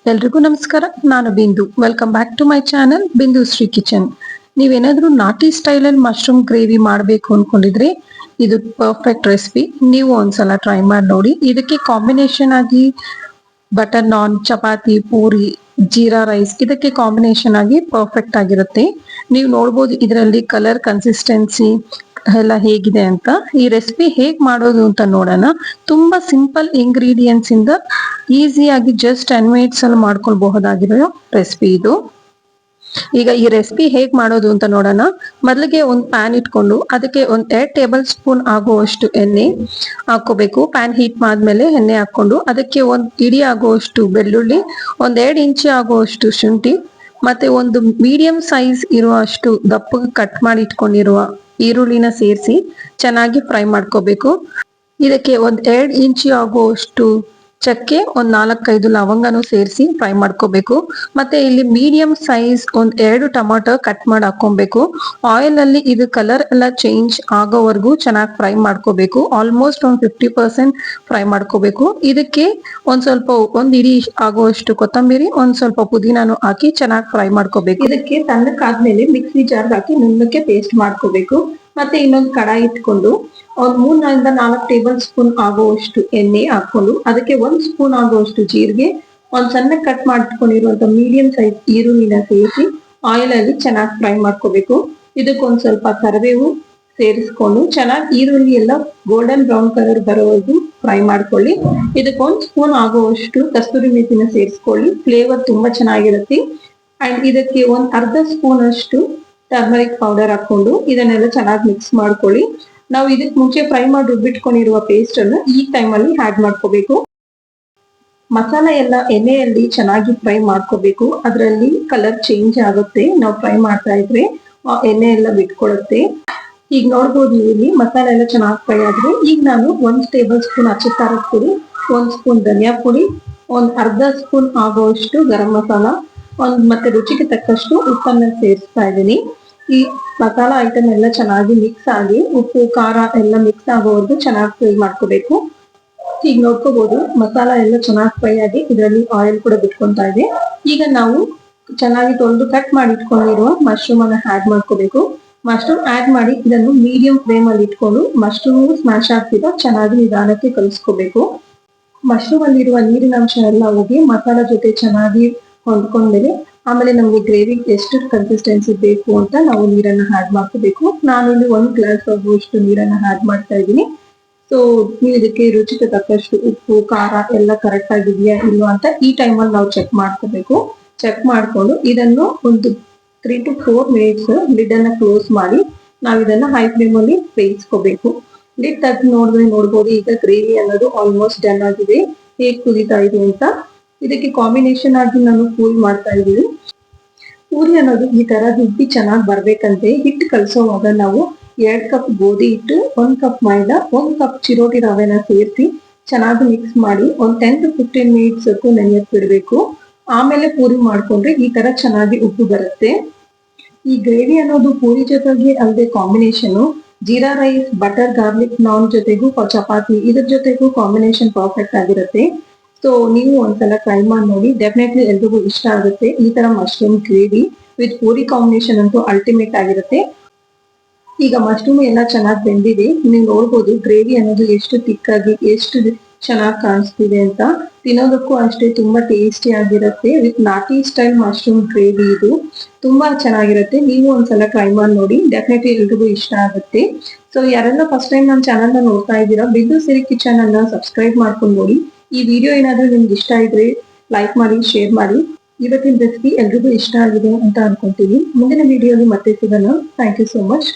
ಎಲ್ರಿಗೂ ನಮಸ್ಕಾರ. ನಾನು Bindu. Welcome back to my channel Bindu Shri kitchen. ನೀವೇನಾದ್ರೂ ನಾಟಿ ಸ್ಟೈಲ್ ಅಲ್ಲಿ ಮಶ್ರೂಮ್ ಗ್ರೇವಿ ಮಾಡಬೇಕು ಅನ್ಕೊಂಡಿದ್ರೆ ಇದು ಪರ್ಫೆಕ್ಟ್ ರೆಸಿಪಿ. ನೀವು ಒಂದ್ಸಲ ಟ್ರೈ ಮಾಡಿ ನೋಡಿ. ಇದಕ್ಕೆ ಕಾಂಬಿನೇಷನ್ ಆಗಿ ಬಟರ್ ನಾನ್, ಚಪಾತಿ, ಪೂರಿ, ಜೀರಾ ರೈಸ್ ಇದಕ್ಕೆ ಕಾಂಬಿನೇಷನ್ ಆಗಿ ಪರ್ಫೆಕ್ಟ್ ಆಗಿರುತ್ತೆ. ನೀವು ನೋಡ್ಬೋದು ಇದರಲ್ಲಿ ಕಲರ್ ಕನ್ಸಿಸ್ಟೆನ್ಸಿ ಎಲ್ಲ ಹೇಗಿದೆ ಅಂತ. ಈ ರೆಸಿಪಿ ಹೇಗ್ ಮಾಡೋದು ಅಂತ ನೋಡೋಣ. ತುಂಬಾ ಸಿಂಪಲ್ ಇಂಗ್ರೀಡಿಯೆಂಟ್ಸ್ ಇಂದ ಈಸಿಯಾಗಿ ಜಸ್ಟ್ 10 ಮಿನಿಟ್ಸ್ ಅಲ್ಲಿ ಮಾಡ್ಕೊಳ್ಬಹುದಾಗಿರೋ ರೆಸಿಪಿ ಇದು. ಈಗ ಈ ರೆಸಿಪಿ ಹೇಗ್ ಮಾಡೋದು ಅಂತ ನೋಡೋಣ. ಮೊದಲಿಗೆ ಒಂದು ಪ್ಯಾನ್ ಇಟ್ಕೊಂಡು ಅದಕ್ಕೆ 2 ಟೇಬಲ್ ಸ್ಪೂನ್ ಆಗುವಷ್ಟು ಎಣ್ಣೆ ಹಾಕೋಬೇಕು. ಪ್ಯಾನ್ ಹೀಟ್ ಆದ್ಮೇಲೆ ಎಣ್ಣೆ ಹಾಕೊಂಡು ಅದಕ್ಕೆ 1 ಇಡಿ ಆಗುವಷ್ಟು ಬೆಳ್ಳುಳ್ಳಿ, 1-2 ಇಂಚು ಆಗುವಷ್ಟು ಶುಂಠಿ, ಮತ್ತೆ ಒಂದು ಮೀಡಿಯಂ ಸೈಜ್ ಇರುವಷ್ಟು ದಪ್ಪಗೆ ಕಟ್ ಮಾಡಿ ಇಟ್ಕೊಂಡಿರುವ ಈರುಳ್ಳಿನ ಸೇರಿಸಿ ಚೆನ್ನಾಗಿ ಫ್ರೈ ಮಾಡ್ಕೋಬೇಕು. ಇದಕ್ಕೆ 1-2 ಇಂಚು ಆಗುವಷ್ಟು ಚಕ್ಕೆ, 4-5 ಲವಂಗನೂ ಸೇರಿಸಿ ಫ್ರೈ ಮಾಡ್ಕೋಬೇಕು. ಮತ್ತೆ ಇಲ್ಲಿ ಮೀಡಿಯಂ ಸೈಜ್ 2 ಟೊಮಾಟೊ ಕಟ್ ಮಾಡಿ ಹಾಕೊಬೇಕು. ಆಯಿಲ್ ಅಲ್ಲಿ ಇದು ಕಲರ್ ಎಲ್ಲ ಚೇಂಜ್ ಆಗೋವರೆಗೂ ಚೆನ್ನಾಗಿ ಫ್ರೈ ಮಾಡ್ಕೋಬೇಕು. ಆಲ್ಮೋಸ್ಟ್ 50% ಫ್ರೈ ಮಾಡ್ಕೋಬೇಕು. ಇದಕ್ಕೆ ಸ್ವಲ್ಪ 1 ಇಡಿ ಆಗುವಷ್ಟು ಕೊತ್ತಂಬರಿ, ಸ್ವಲ್ಪ ಪುದೀನಾನು ಹಾಕಿ ಚೆನ್ನಾಗಿ ಫ್ರೈ ಮಾಡ್ಕೋಬೇಕು. ಇದಕ್ಕೆ ತಣ್ಣಕ್ಕಾದ್ಮೇಲೆ ಮಿಕ್ಸಿ ಜಾರ್ಗೆ ಹಾಕಿ ನುಣ್ಣಕ್ಕೆ ಪೇಸ್ಟ್ ಮಾಡ್ಕೋಬೇಕು. ಮತ್ತೆ ಇನ್ನೊಂದು ಕಡಾಯಿ ಇಟ್ಕೊಂಡು 3-4 ಟೇಬಲ್ ಸ್ಪೂನ್ ಆಗುವಷ್ಟು ಎಣ್ಣೆ ಹಾಕೊಂಡು ಅದಕ್ಕೆ 1 ಸ್ಪೂನ್ ಆಗುವಷ್ಟು ಜೀರಿಗೆ, ಸಣ್ಣ ಕಟ್ ಮಾಡ್ಕೊಂಡಿರುವಂತ ಮೀಡಿಯಂ ಸೈಜ್ ಈರುಳ್ಳಿನ ಸೇರಿಸಿ ಆಯಿಲ್ ಅಲ್ಲಿ ಚೆನ್ನಾಗಿ ಫ್ರೈ ಮಾಡ್ಕೋಬೇಕು. ಇದಕ್ಕೆ ಸ್ವಲ್ಪ ಕರಿಬೇವು ಸೇರಿಸ್ಕೊಂಡು ಚೆನ್ನಾಗಿ ಈರುಳ್ಳಿ ಎಲ್ಲ ಗೋಲ್ಡನ್ ಬ್ರೌನ್ ಕಲರ್ ಬರೋವರೆಗೂ ಫ್ರೈ ಮಾಡ್ಕೊಳ್ಳಿ. ಇದಕ್ಕೆ 1 ಸ್ಪೂನ್ ಆಗುವಷ್ಟು ಕಸ್ತೂರಿ ಮೆಥಿನ ಸೇರಿಸ್ಕೊಳ್ಳಿ. ಫ್ಲೇವರ್ ತುಂಬಾ ಚೆನ್ನಾಗಿರುತ್ತೆ. ಅಂಡ್ ಇದಕ್ಕೆ ಅರ್ಧ ಸ್ಪೂನ್ ಅಷ್ಟು ಟರ್ಮರಿಕ್ ಪೌಡರ್ ಹಾಕೊಂಡು ಇದನ್ನೆಲ್ಲ ಚೆನ್ನಾಗಿ ಮಿಕ್ಸ್ ಮಾಡ್ಕೊಳ್ಳಿ. ನಾವು ಇದಕ್ಕೆ ಮುಂಚೆ ಫ್ರೈ ಮಾಡಿ ರುಬ್ಬಿಟ್ಕೊಂಡಿರುವ ಪೇಸ್ಟ್ ಅನ್ನು ಈ ಟೈಮ್ ಅಲ್ಲಿ ಆಡ್ ಮಾಡ್ಕೋಬೇಕು. ಮಸಾಲೆ ಎಲ್ಲ ಎಣ್ಣೆಯಲ್ಲಿ ಚೆನ್ನಾಗಿ ಫ್ರೈ ಮಾಡ್ಕೋಬೇಕು. ಅದರಲ್ಲಿ ಕಲರ್ ಚೇಂಜ್ ಆಗುತ್ತೆ. ನಾವು ಫ್ರೈ ಮಾಡ್ತಾ ಇದ್ರೆ ಎಣ್ಣೆ ಎಲ್ಲ ಬಿಟ್ಕೊಳುತ್ತೆ. ಈಗ ನೋಡ್ಬೋದು ಇಲ್ಲಿ ಮಸಾಲೆ ಎಲ್ಲ ಚೆನ್ನಾಗಿ ಫ್ರೈ ಆದ್ರೆ ಈಗ ನಾನು 1 ಟೇಬಲ್ ಸ್ಪೂನ್ ಅಚ್ಚ ಖಾರದ ಪುಡಿ, 1 ಸ್ಪೂನ್ ಧನಿಯಾ ಪುಡಿ, ಅರ್ಧ ಸ್ಪೂನ್ ಆಗುವಷ್ಟು ಗರಂ ಮಸಾಲ, ಮತ್ತೆ ರುಚಿಗೆ ತಕ್ಕಷ್ಟು ಉಪ್ಪನ್ನ ಸೇರಿಸ್ತಾ ಇದ್ದೀನಿ. ಈ ಮಸಾಲಾ ಐಟಮ್ ಎಲ್ಲ ಚೆನ್ನಾಗಿ ಮಿಕ್ಸ್ ಆಗಿ ಉಪ್ಪು ಖಾರ ಎಲ್ಲ ಮಿಕ್ಸ್ ಆಗೋವರೆಗೂ ಚೆನ್ನಾಗಿ ಫ್ರೈ ಮಾಡ್ಕೋಬೇಕು. ಈಗ ನೋಡ್ಕೋಬಹುದು ಮಸಾಲಾ ಎಲ್ಲ ಚೆನ್ನಾಗಿ ಫ್ರೈ ಆಗಿ ಇದರಲ್ಲಿ ಆಯಿಲ್ ಕೂಡ ಬಿಟ್ಕೊಂತಾ ಇದೆ. ಈಗ ನಾವು ಚೆನ್ನಾಗಿ ತೊಳೆದು ಕಟ್ ಮಾಡಿ ಇಟ್ಕೊಂಡಿರುವ ಮಶ್ರೂಮ್ ಅನ್ನ ಆಡ್ ಮಾಡ್ಕೋಬೇಕು. ಮಶ್ರೂಮ್ ಆಡ್ ಮಾಡಿ ಇದನ್ನು ಮೀಡಿಯಂ ಫ್ಲೇಮ್ ಅಲ್ಲಿ ಇಟ್ಕೊಂಡು ಮಶ್ರೂಮ್ ಸ್ಮ್ಯಾಶ್ ಆಗ್ತಿದ್ದ ಚೆನ್ನಾಗಿ ನಿಧಾನಕ್ಕೆ ಕಲಿಸ್ಕೋಬೇಕು. ಮಶ್ರೂಮ್ ಅಲ್ಲಿರುವ ನೀರಿನ ಅಂಶ ಎಲ್ಲ ಹೋಗಿ ಮಸಾಲಾ ಜೊತೆ ಚೆನ್ನಾಗಿ ಹೊಂದ್ಕೊಂಡ್ಮೇಲೆ ಆಮೇಲೆ ನಮ್ಗೆ ಗ್ರೇವಿ ಎಷ್ಟು ಕನ್ಸಿಸ್ಟೆನ್ಸಿ ಬೇಕು ಅಂತ ನಾವು ನೀರನ್ನ ಆಡ್ ಮಾಡ್ಕೋಬೇಕು. ನಾನು ಇಲ್ಲಿ 1 ಗ್ಲಾಸ್ ಆಗುವಷ್ಟು ನೀರನ್ನ ಆಡ್ ಮಾಡ್ತಾ ಇದ್ದೀನಿ. ಸೊ ನೀವು ಇದಕ್ಕೆ ರುಚಿಗೆ ತಕ್ಕಷ್ಟು ಉಪ್ಪು ಖಾರ ಎಲ್ಲ ಕರೆಕ್ಟ್ ಆಗಿದೆಯಾ ಇಲ್ವಾ ಅಂತ ಈ ಟೈಮಲ್ಲಿ ನಾವು ಚೆಕ್ ಮಾಡ್ಕೋಬೇಕು. ಚೆಕ್ ಮಾಡ್ಕೊಂಡು ಇದನ್ನು 3 to 4 ಮಿನಿಟ್ಸ್ ಲಿಡ್ ಅನ್ನ ಕ್ಲೋಸ್ ಮಾಡಿ ನಾವು ಇದನ್ನ ಹೈ ಫ್ಲೇಮ್ ಅಲ್ಲಿ ಬೇಯಿಸ್ಕೋಬೇಕು. ಲಿಡ್ ತೆಗೆದು ನೋಡ್ಬೋದು ಈಗ ಗ್ರೇವಿ ಅನ್ನೋದು ಆಲ್ಮೋಸ್ಟ್ ಡನ್ ಆಗಿದೆ. ಹೇಗ್ ಕುದೀತಾ ಇದೆ ಅಂತ. ಇದಕ್ಕೆ ಕಾಂಬಿನೇಷನ್ ಆಗಿ ನಾನು ಪೂರಿ ಮಾಡ್ತಾ ಇದ್ದೀನಿ. ಪೂರಿ ಅನ್ನೋದು ಈ ತರ ರುಬ್ಬಿ ಚೆನ್ನಾಗಿ ಬರ್ಬೇಕಂತೆ ಹಿಟ್ಟು ಕಲಸೋವಾಗ ನಾವು 2 ಕಪ್ ಗೋಧಿ ಹಿಟ್ಟು, 1 ಕಪ್ ಮೈದಾ, 1 ಕಪ್ ಚಿರೋಟಿ ರವೆನ ಸೇರಿಸಿ ಚೆನ್ನಾಗಿ ಮಿಕ್ಸ್ ಮಾಡಿ 10 to 15 ಮಿನಿಟ್ಸ್ ನೆನೆಯಕ್ಕೆ ಬಿಡಬೇಕು. ಆಮೇಲೆ ಪೂರಿ ಮಾಡ್ಕೊಂಡ್ರೆ ಈ ತರ ಚೆನ್ನಾಗಿ ಉಪ್ಪು ಬರುತ್ತೆ. ಈ ಗ್ರೇವಿ ಅನ್ನೋದು ಪೂರಿ ಜೊತೆಗೆ ಅಲ್ಲದೆ combination jeera rice, butter garlic naan ಜೊತೆಗೂ ಚಪಾತಿ ಇದ್ರ ಜೊತೆಗೂ ಕಾಂಬಿನೇಷನ್ ಪರ್ಫೆಕ್ಟ್ ಆಗಿರುತ್ತೆ. ಸೊ ನೀವು ಒಂದ್ಸಲ ಟ್ರೈ ಮಾಡಿ ನೋಡಿ. ಡೆಫಿನೆಟ್ಲಿ ಎಲ್ರಿಗೂ ಇಷ್ಟ ಆಗುತ್ತೆ. ಈ ತರ mushroom gravy with puri combination ಅಂತೂ ಅಲ್ಟಿಮೇಟ್ ಆಗಿರುತ್ತೆ. ಈಗ ಮಶ್ರೂಮ್ ಎಲ್ಲ ಚೆನ್ನಾಗಿ ಬೆಂದಿದೆ. ನೀವು ನೋಡ್ಬೋದು ಗ್ರೇವಿ ಅನ್ನೋದು ಎಷ್ಟು ತಿಕ್ಕಾಗಿ ಎಷ್ಟು ಚೆನ್ನಾಗಿ ಕಾಣಿಸ್ತಿದೆ ಅಂತ. ತಿನ್ನೋದಕ್ಕೂ ಅಷ್ಟೇ ತುಂಬಾ ಟೇಸ್ಟಿ ಆಗಿರುತ್ತೆ. ವಿತ್ ನಾಟಿ ಸ್ಟೈಲ್ ಮಶ್ರೂಮ್ ಗ್ರೇವಿ ಇದು ತುಂಬಾ ಚೆನ್ನಾಗಿರುತ್ತೆ. ನೀವು ಒಂದ್ಸಲ ಟ್ರೈ ಮಾಡಿ ನೋಡಿ. ಡೆಫಿನೆಟ್ಲಿ ಎಲ್ರಿಗೂ ಇಷ್ಟ ಆಗುತ್ತೆ. ಸೊ ಯಾರೆಲ್ಲ ಫಸ್ಟ್ ಟೈಮ್ ನನ್ನ ಚಾನಲ್ ನ ನೋಡ್ತಾ ಇದ್ದೀರಾ, ಬಿಂದು ಶ್ರೀ ಕಿಚನ್ ಅನ್ನ ಸಬ್ಸ್ಕ್ರೈಬ್ ಮಾಡ್ಕೊಂಡು ನೋಡಿ. ಈ ವಿಡಿಯೋ ಏನಾದ್ರೂ ನಿಮ್ಗೆ ಇಷ್ಟ ಇದ್ರೆ ಲೈಕ್ ಮಾಡಿ, ಶೇರ್ ಮಾಡಿ. ಇವತ್ತಿನ ರೆಸಿಪಿ ಎಲ್ರಿಗೂ ಇಷ್ಟ ಆಗಿದೆ ಅಂತ ಅನ್ಕೊಂತೀನಿ. ಮುಂದಿನ ವಿಡಿಯೋಲಿ ಮತ್ತೆ ಸಿಗೋಣ. Thank you so much.